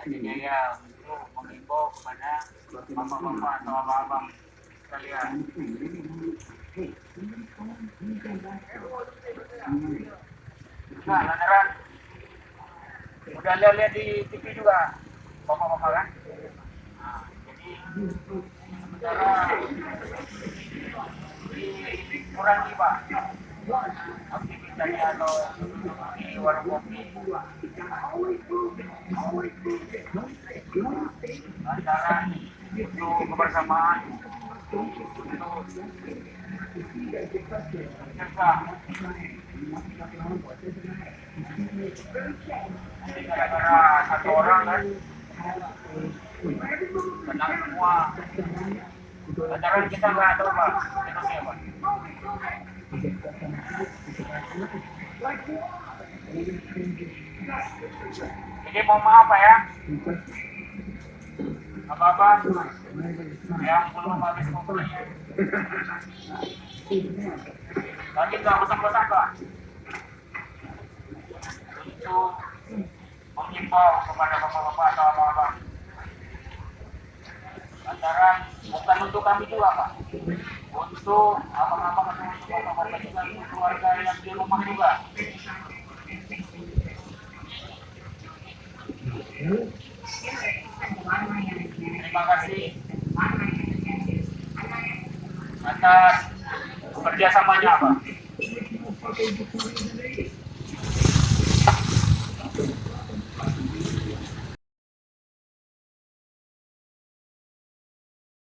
Jadi ya untuk mengimbau kepada bapak-bapak atau abang-abang sekalian. Nah, lantaran udah lihat di TV juga bapak-bapak kan. Nah, jadi sementara dikurangi pak aktivitasnya atau di warung kopi antara untuk kebersamaan untuk serta jadi gara-gara satu orang kan tenang semua lantaran kita nggak tahu pak itu siapa. Jadi mohon maaf pak ya apa-apa yang belum habis kopinya lagi nggak bosan-bosan pak untuk mengimbau kepada bapak-bapak atau abang-abang lantaran bukan untuk kami juga pak untuk abang-abang atau untuk bapak-bapak juga untuk keluarga yang di rumah juga. Terima kasih atas kerjasamanya pak.